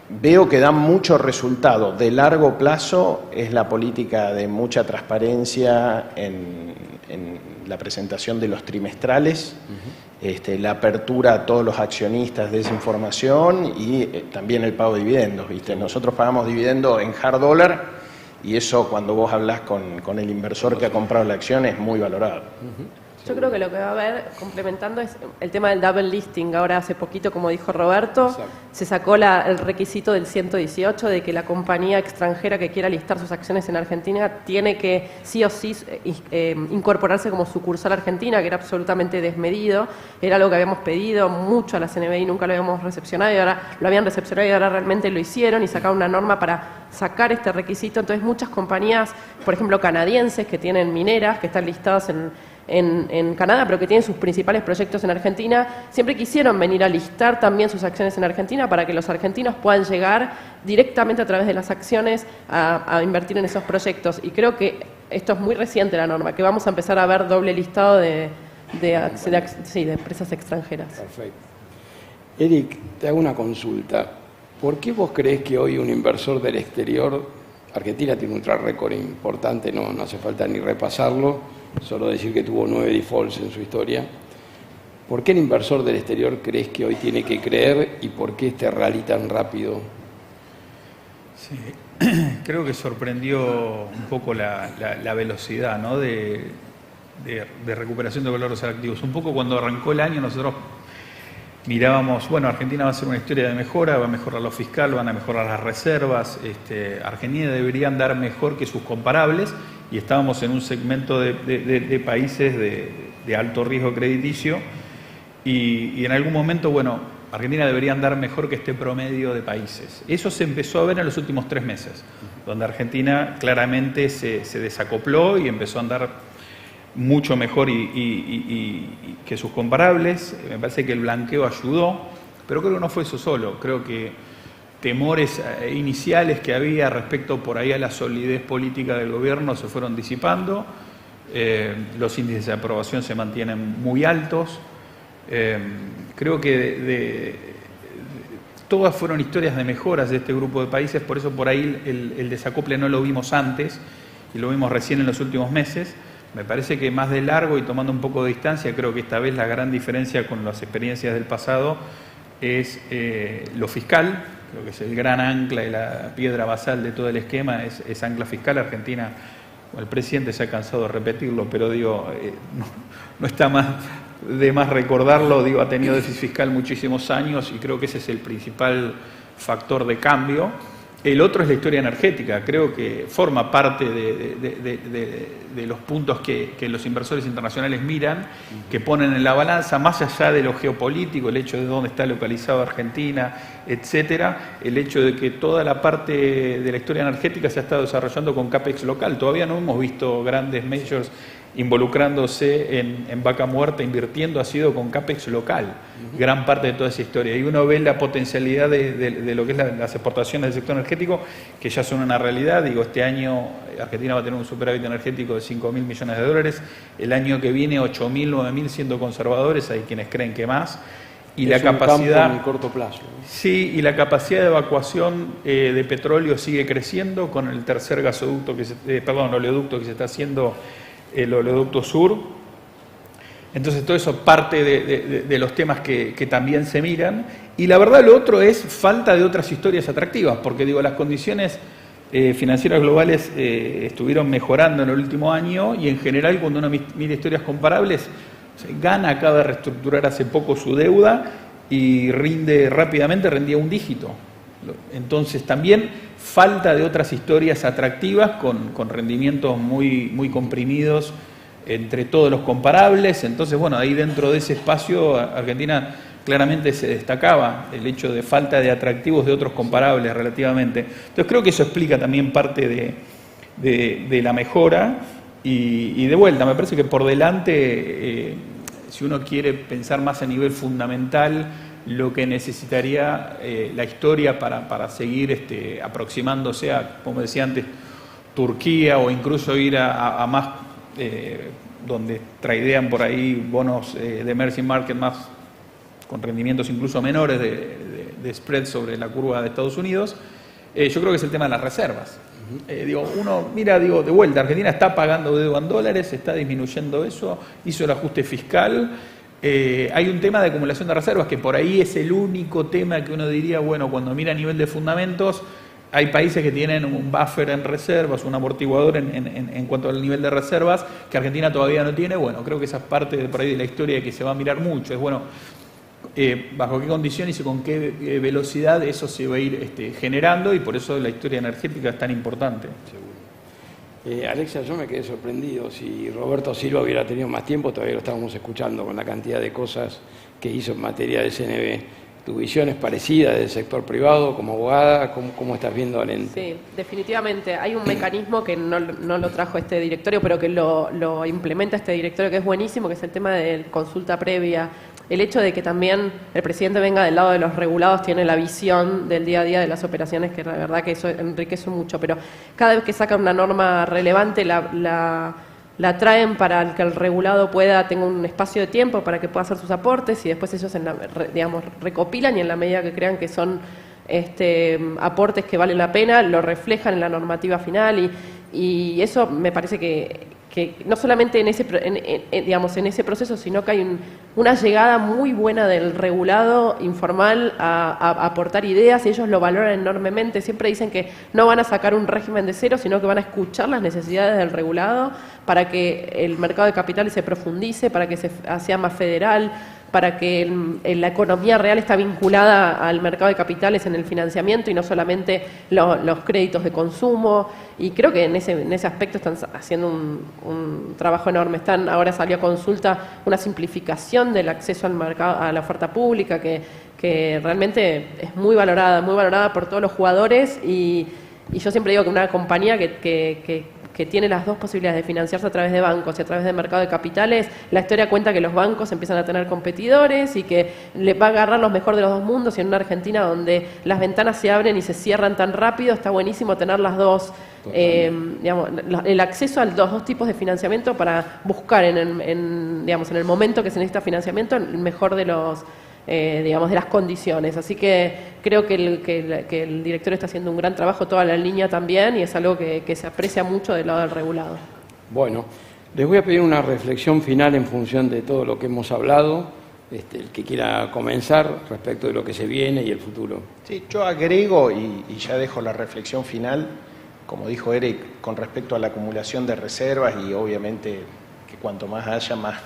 veo que da mucho resultado de largo plazo es la política de mucha transparencia en la presentación de los trimestrales, la apertura a todos los accionistas de esa información y también el pago de dividendos, ¿viste? Nosotros pagamos dividendos en hard dollar y eso, cuando vos hablás con el inversor que ha comprado la acción, es muy valorado. Yo creo que lo que va a haber, complementando, es el tema del double listing. Ahora, hace poquito, como dijo Roberto, exacto, se sacó el requisito del 118 de que la compañía extranjera que quiera listar sus acciones en Argentina tiene que sí o sí incorporarse como sucursal argentina, que era absolutamente desmedido. Era algo que habíamos pedido mucho a la CNBI, nunca lo habíamos recepcionado y ahora lo habían recepcionado y ahora realmente lo hicieron y sacaron una norma para sacar este requisito. Entonces, muchas compañías, por ejemplo, canadienses que tienen mineras, que están listadas en Canadá, pero que tienen sus principales proyectos en Argentina, siempre quisieron venir a listar también sus acciones en Argentina para que los argentinos puedan llegar directamente a través de las acciones a invertir en esos proyectos. Y creo que esto es muy reciente la norma, que vamos a empezar a ver doble listado de empresas extranjeras. Perfecto. Eric, te hago una consulta. ¿Por qué vos creés que hoy un inversor del exterior, Argentina tiene un track record importante, no hace falta ni repasarlo, solo decir que tuvo 9 defaults en su historia? ¿Por qué el inversor del exterior crees que hoy tiene que creer y por qué este rally tan rápido? Sí, creo que sorprendió un poco la velocidad, ¿no? de recuperación de valores activos. Un poco cuando arrancó el año nosotros mirábamos, bueno, Argentina va a ser una historia de mejora, va a mejorar lo fiscal, van a mejorar las reservas, Argentina debería andar mejor que sus comparables y estábamos en un segmento de países de alto riesgo crediticio y en algún momento, bueno, Argentina debería andar mejor que este promedio de países. Eso se empezó a ver en los últimos 3 meses, donde Argentina claramente se desacopló y empezó a andar mucho mejor que sus comparables. Me parece que el blanqueo ayudó, pero creo que no fue eso solo. Creo que temores iniciales que había respecto por ahí a la solidez política del gobierno se fueron disipando. Los índices de aprobación se mantienen muy altos. Creo que todas fueron historias de mejoras de este grupo de países, por eso por ahí el desacople no lo vimos antes y lo vimos recién en los últimos meses. Me parece que más de largo y tomando un poco de distancia, creo que esta vez la gran diferencia con las experiencias del pasado es lo fiscal. Creo que es el gran ancla y la piedra basal de todo el esquema, es ancla fiscal. Argentina, el presidente se ha cansado de repetirlo, pero digo, no está de más recordarlo, digo, ha tenido déficit fiscal muchísimos años y creo que ese es el principal factor de cambio. El otro es la historia energética, creo que forma parte de los puntos que los inversores internacionales miran, que ponen en la balanza, más allá de lo geopolítico, el hecho de dónde está localizado Argentina, etcétera, el hecho de que toda la parte de la historia energética se ha estado desarrollando con CAPEX local. Todavía no hemos visto grandes majors involucrándose en Vaca Muerta, invirtiendo, ha sido con CAPEX local, gran parte de toda esa historia. Y uno ve la potencialidad de lo que es las exportaciones del sector energético, que ya son una realidad. Digo, este año Argentina va a tener un superávit energético de $5.000 millones, el año que viene 8.000, 9.000 siendo conservadores, hay quienes creen que más. Y la capacidad en corto plazo, ¿no? Sí, y la capacidad de evacuación de petróleo sigue creciendo con el tercer gasoducto oleoducto que se está haciendo, el oleoducto sur. Entonces todo eso parte de los temas que también se miran. Y la verdad lo otro es falta de otras historias atractivas, porque digo, las condiciones financieras globales estuvieron mejorando en el último año y en general cuando uno mira historias comparables, Ghana acaba de reestructurar hace poco su deuda y rendía un dígito. Entonces también falta de otras historias atractivas con rendimientos muy comprimidos entre todos los comparables. Entonces, bueno, ahí dentro de ese espacio Argentina claramente se destacaba el hecho de falta de atractivos de otros comparables relativamente. Entonces creo que eso explica también parte de la mejora y de vuelta, me parece que por delante, si uno quiere pensar más a nivel fundamental, lo que necesitaría la historia para seguir aproximándose a, como decía antes, Turquía o incluso ir a más, donde traidean por ahí bonos de emerging market más con rendimientos incluso menores de spread sobre la curva de Estados Unidos, yo creo que es el tema de las reservas. Uno mira, de vuelta, Argentina está pagando deuda en dólares, está disminuyendo eso, hizo el ajuste fiscal. Hay un tema de acumulación de reservas que por ahí es el único tema que uno diría, bueno, cuando mira a nivel de fundamentos, hay países que tienen un buffer en reservas, un amortiguador en cuanto al nivel de reservas, que Argentina todavía no tiene. Bueno, creo que esa es parte por ahí de la historia que se va a mirar mucho. Es bueno, bajo qué condiciones y con qué velocidad eso se va a ir generando, y por eso la historia energética es tan importante. Alexia, yo me quedé sorprendido. Si Roberto Silva hubiera tenido más tiempo, todavía lo estábamos escuchando con la cantidad de cosas que hizo en materia de CNB. ¿Tu visión es parecida del sector privado como abogada? ¿Cómo estás viendo al ente? Sí, definitivamente. Hay un mecanismo que no lo trajo este directorio, pero que lo implementa este directorio, que es buenísimo, que es el tema de consulta previa. el hecho de que también el presidente venga del lado de los regulados tiene la visión del día a día de las operaciones, que la verdad que eso enriquece mucho, pero cada vez que sacan una norma relevante la traen para que el regulado tenga un espacio de tiempo para que pueda hacer sus aportes y después ellos recopilan y en la medida que crean que son aportes que valen la pena, lo reflejan en la normativa final y eso me parece que no solamente en ese proceso, sino que hay una llegada muy buena del regulado informal a aportar ideas y ellos lo valoran enormemente. Siempre dicen que no van a sacar un régimen de cero, sino que van a escuchar las necesidades del regulado para que el mercado de capitales se profundice, para que sea más federal, para que la economía real está vinculada al mercado de capitales en el financiamiento y no solamente los créditos de consumo. Y creo que en ese aspecto están haciendo un trabajo enorme. Ahora salió a consulta una simplificación del acceso al mercado, a la oferta pública, que realmente es muy valorada por todos los jugadores. Y yo siempre digo que una compañía que tiene las dos posibilidades de financiarse a través de bancos y a través del mercado de capitales, la historia cuenta que los bancos empiezan a tener competidores y que le va a agarrar los mejor de los dos mundos, y en una Argentina donde las ventanas se abren y se cierran tan rápido, está buenísimo tener las dos, el acceso a los dos tipos de financiamiento para buscar en el momento que se necesita financiamiento el mejor de los de las condiciones. Así que creo que el director está haciendo un gran trabajo, toda la línea también, y es algo que se aprecia mucho del lado del regulado. Bueno, les voy a pedir una reflexión final en función de todo lo que hemos hablado, el que quiera comenzar respecto de lo que se viene y el futuro. Sí, yo agrego y ya dejo la reflexión final, como dijo Eric, con respecto a la acumulación de reservas y obviamente que cuanto más haya, más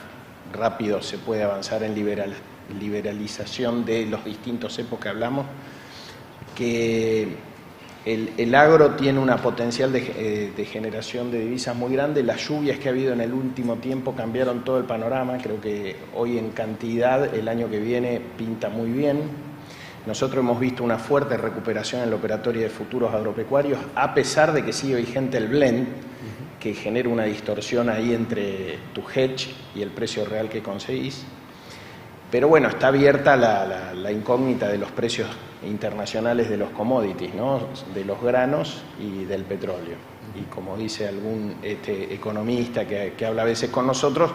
rápido se puede avanzar en liberalización de los distintos cepos que hablamos, que el agro tiene una potencial de generación de divisas muy grande. Las lluvias que ha habido en el último tiempo cambiaron todo el panorama. Creo que hoy en cantidad el año que viene pinta muy bien. Nosotros hemos visto una fuerte recuperación en la operatoria de futuros agropecuarios, a pesar de que sigue vigente el blend, que genera una distorsión ahí entre tu hedge y el precio real que conseguís. Pero bueno, está abierta la incógnita de los precios internacionales de los commodities, ¿no? De los granos y del petróleo. Y como dice algún economista que habla a veces con nosotros,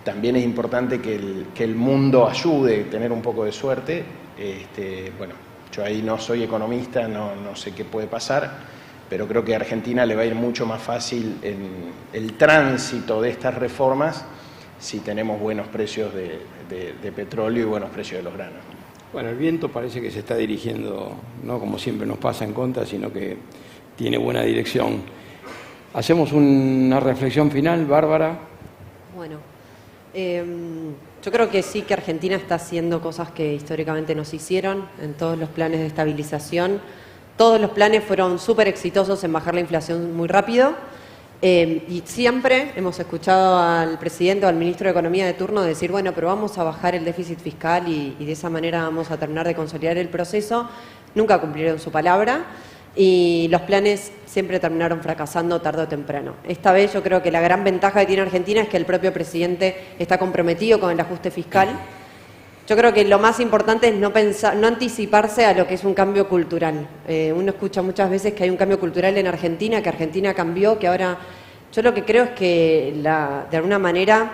también es importante que el mundo ayude, tener un poco de suerte. Bueno, yo ahí no soy economista, no sé qué puede pasar, pero creo que a Argentina le va a ir mucho más fácil en el tránsito de estas reformas si tenemos buenos precios de petróleo y buenos precios de los granos. Bueno, el viento parece que se está dirigiendo, no como siempre nos pasa en contra, sino que tiene buena dirección. ¿Hacemos una reflexión final, Bárbara? Bueno, yo creo que sí, que Argentina está haciendo cosas que históricamente no se hicieron en todos los planes de estabilización. Todos los planes fueron súper exitosos en bajar la inflación muy rápido. Y siempre hemos escuchado al presidente o al ministro de Economía de turno decir, bueno, pero vamos a bajar el déficit fiscal y de esa manera vamos a terminar de consolidar el proceso. Nunca cumplieron su palabra y los planes siempre terminaron fracasando tarde o temprano. Esta vez yo creo que la gran ventaja que tiene Argentina es que el propio presidente está comprometido con el ajuste fiscal. Yo creo que lo más importante es no anticiparse a lo que es un cambio cultural. Uno escucha muchas veces que hay un cambio cultural en Argentina, que Argentina cambió, que ahora... Yo lo que creo es que de alguna manera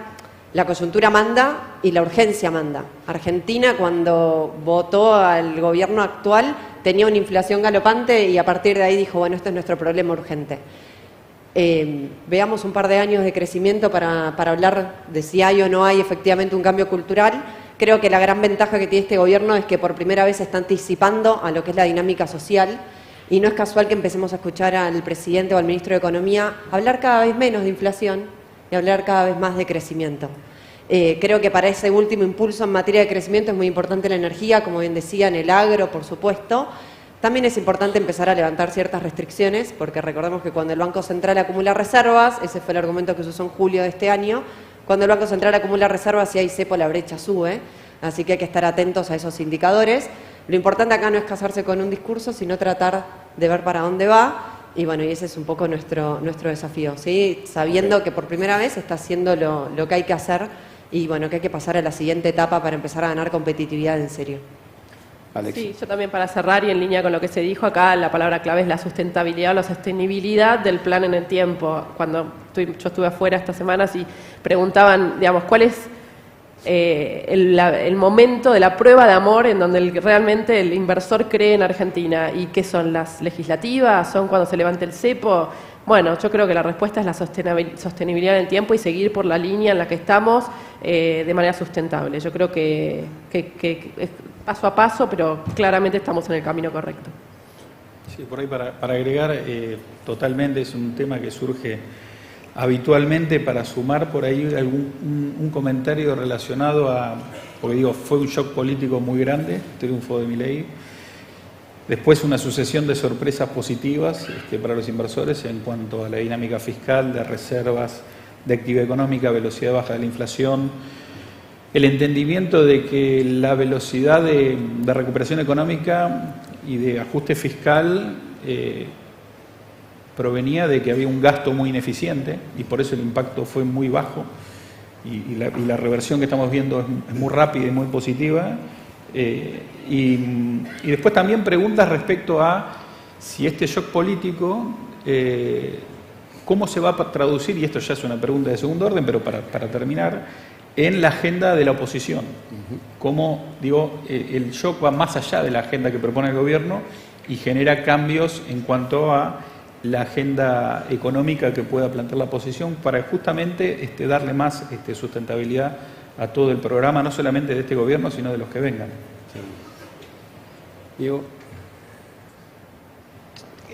la coyuntura manda y la urgencia manda. Argentina, cuando votó al gobierno actual, tenía una inflación galopante y a partir de ahí dijo, bueno, este es nuestro problema urgente. Veamos un par de años de crecimiento para hablar de si hay o no hay efectivamente un cambio cultural. Creo que la gran ventaja que tiene este gobierno es que por primera vez se está anticipando a lo que es la dinámica social y no es casual que empecemos a escuchar al presidente o al ministro de Economía hablar cada vez menos de inflación y hablar cada vez más de crecimiento. Creo que para ese último impulso en materia de crecimiento es muy importante la energía, como bien decían, el agro, por supuesto. También es importante empezar a levantar ciertas restricciones, porque recordemos que cuando el Banco Central acumula reservas, ese fue el argumento que se usó en julio de este año, cuando el Banco Central acumula reservas y hay cepo, la brecha sube, así que hay que estar atentos a esos indicadores. Lo importante acá no es casarse con un discurso, sino tratar de ver para dónde va, y bueno, y ese es un poco nuestro desafío, ¿sí? Sabiendo que por primera vez está haciendo lo que hay que hacer y bueno, que hay que pasar a la siguiente etapa para empezar a ganar competitividad en serio. Alex. Sí, yo también para cerrar y en línea con lo que se dijo acá, la palabra clave es la sustentabilidad o la sostenibilidad del plan en el tiempo. Cuando yo estuve afuera estas semanas y preguntaban, digamos, ¿cuál es el momento de la prueba de amor en donde realmente el inversor cree en Argentina? ¿Y qué son las legislativas? ¿Son cuando se levante el cepo? Bueno, yo creo que la respuesta es la sostenibilidad en el tiempo y seguir por la línea en la que estamos de manera sustentable. Yo creo que es paso a paso, pero claramente estamos en el camino correcto. Sí, por ahí para agregar, totalmente es un tema que surge habitualmente para sumar por ahí un comentario relacionado a, porque digo, fue un shock político muy grande, el triunfo de Milei. Después una sucesión de sorpresas positivas para los inversores en cuanto a la dinámica fiscal, de reservas, de actividad económica, velocidad baja de la inflación, el entendimiento de que la velocidad de recuperación económica y de ajuste fiscal provenía de que había un gasto muy ineficiente y por eso el impacto fue muy bajo y la reversión que estamos viendo es muy rápida y muy positiva. Y después también preguntas respecto a si este shock político, cómo se va a traducir, y esto ya es una pregunta de segundo orden, pero para terminar, en la agenda de la oposición. Cómo, digo, el shock va más allá de la agenda que propone el gobierno y genera cambios en cuanto a la agenda económica que pueda plantear la oposición para justamente darle más sustentabilidad a todo el programa, no solamente de este gobierno, sino de los que vengan. Sí. Diego.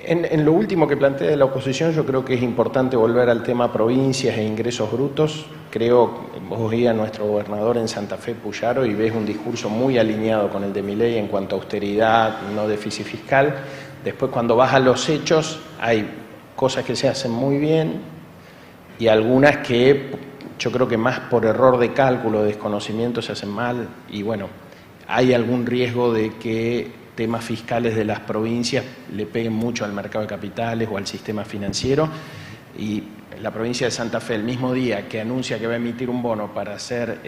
En lo último que plantea de la oposición, yo creo que es importante volver al tema provincias e ingresos brutos. Creo, vos oí a nuestro gobernador en Santa Fe, Puyaro, y ves un discurso muy alineado con el de Milei en cuanto a austeridad, no déficit fiscal. Después, cuando vas a los hechos, hay cosas que se hacen muy bien y algunas que yo creo que más por error de cálculo, de desconocimiento, se hacen mal. Y bueno, hay algún riesgo de que temas fiscales de las provincias le peguen mucho al mercado de capitales o al sistema financiero. Y la provincia de Santa Fe, el mismo día que anuncia que va a emitir un bono para hacer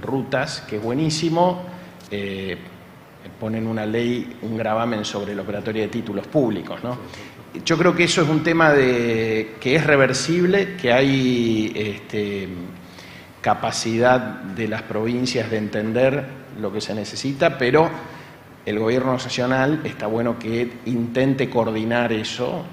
rutas, que es buenísimo, ponen una ley, un gravamen sobre la operatoria de títulos públicos, ¿no? Yo creo que eso es un tema que es reversible, que hay capacidad de las provincias de entender lo que se necesita, pero el gobierno nacional está bueno que intente coordinar eso,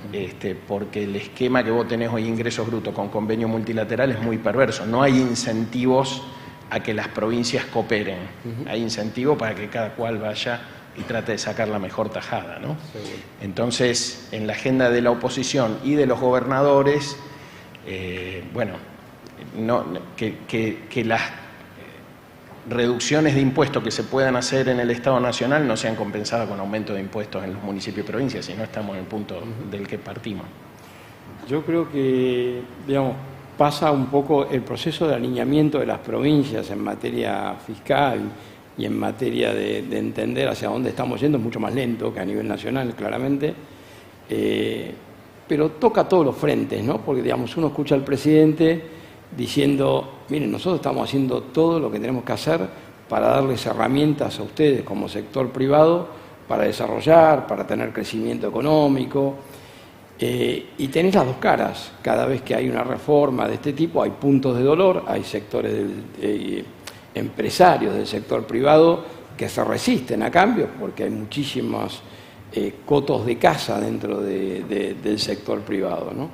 porque el esquema que vos tenés hoy, ingresos brutos con convenio multilateral, es muy perverso. No hay incentivos a que las provincias cooperen. Hay incentivos para que cada cual vaya y trate de sacar la mejor tajada, ¿no? Entonces, en la agenda de la oposición y de los gobernadores, que las reducciones de impuestos que se puedan hacer en el Estado Nacional no sean compensadas con aumento de impuestos en los municipios y provincias, si no estamos en el punto del que partimos. Yo creo que, digamos, pasa un poco el proceso de alineamiento de las provincias en materia fiscal y en materia de entender hacia dónde estamos yendo, es mucho más lento que a nivel nacional, claramente, pero toca todos los frentes, ¿no? Porque, digamos, uno escucha al presidente diciendo, miren, nosotros estamos haciendo todo lo que tenemos que hacer para darles herramientas a ustedes como sector privado para desarrollar, para tener crecimiento económico, y tenés las dos caras. Cada vez que hay una reforma de este tipo hay puntos de dolor, hay sectores empresarios del sector privado que se resisten a cambios porque hay muchísimos cotos de caza dentro del sector privado, ¿no?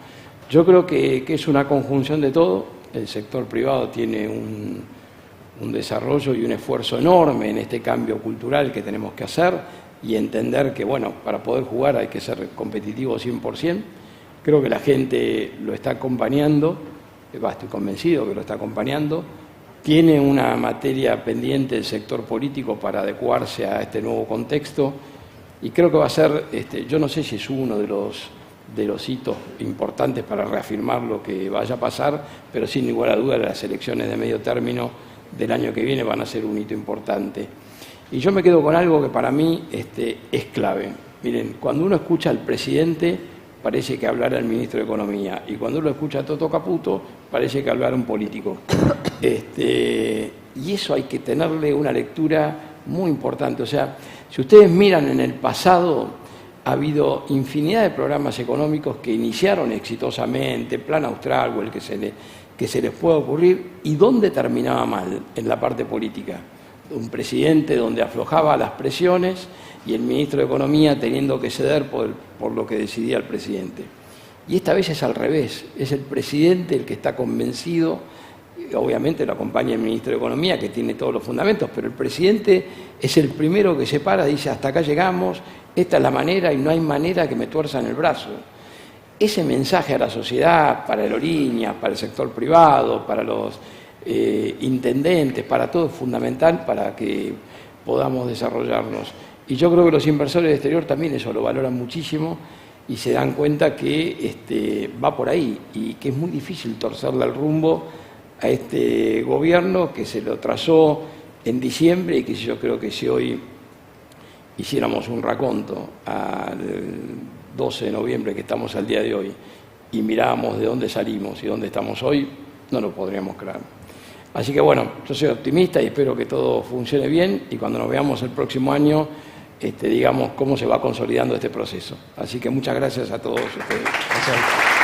Yo creo que es una conjunción de todo. El sector privado tiene un desarrollo y un esfuerzo enorme en este cambio cultural que tenemos que hacer y entender que, bueno, para poder jugar hay que ser competitivo 100%. Creo que la gente lo está acompañando, estoy convencido que lo está acompañando. Tiene una materia pendiente el sector político para adecuarse a este nuevo contexto y creo que va a ser, yo no sé si es uno de los hitos importantes para reafirmar lo que vaya a pasar, pero sin ninguna duda las elecciones de medio término del año que viene van a ser un hito importante. Y yo me quedo con algo que para mí es clave. Miren, cuando uno escucha al presidente, parece que hablara el ministro de Economía. Y cuando uno escucha a Toto Caputo, parece que hablara un político. Y eso hay que tenerle una lectura muy importante. O sea, si ustedes miran en el pasado, ha habido infinidad de programas económicos que iniciaron exitosamente, Plan Austral o el que se les pueda ocurrir, y ¿dónde terminaba mal? En la parte política. Un presidente donde aflojaba las presiones y el ministro de Economía teniendo que ceder por lo que decidía el presidente. Y esta vez es al revés, es el presidente el que está convencido, obviamente lo acompaña el ministro de Economía que tiene todos los fundamentos, pero el presidente es el primero que se para, dice hasta acá llegamos, esta es la manera y no hay manera que me tuerzan el brazo. Ese mensaje a la sociedad, para Aerolíneas, para el sector privado, para los intendentes, para todo es fundamental para que podamos desarrollarnos. Y yo creo que los inversores del exterior también eso lo valoran muchísimo y se dan cuenta que va por ahí y que es muy difícil torcerle el rumbo a este gobierno que se lo trazó en diciembre y que yo creo que si hoy hiciéramos un raconto al 12 de noviembre, que estamos al día de hoy, y mirábamos de dónde salimos y dónde estamos hoy, no lo podríamos creer. Así que bueno, yo soy optimista y espero que todo funcione bien y cuando nos veamos el próximo año, digamos cómo se va consolidando este proceso. Así que muchas gracias a todos ustedes. Gracias.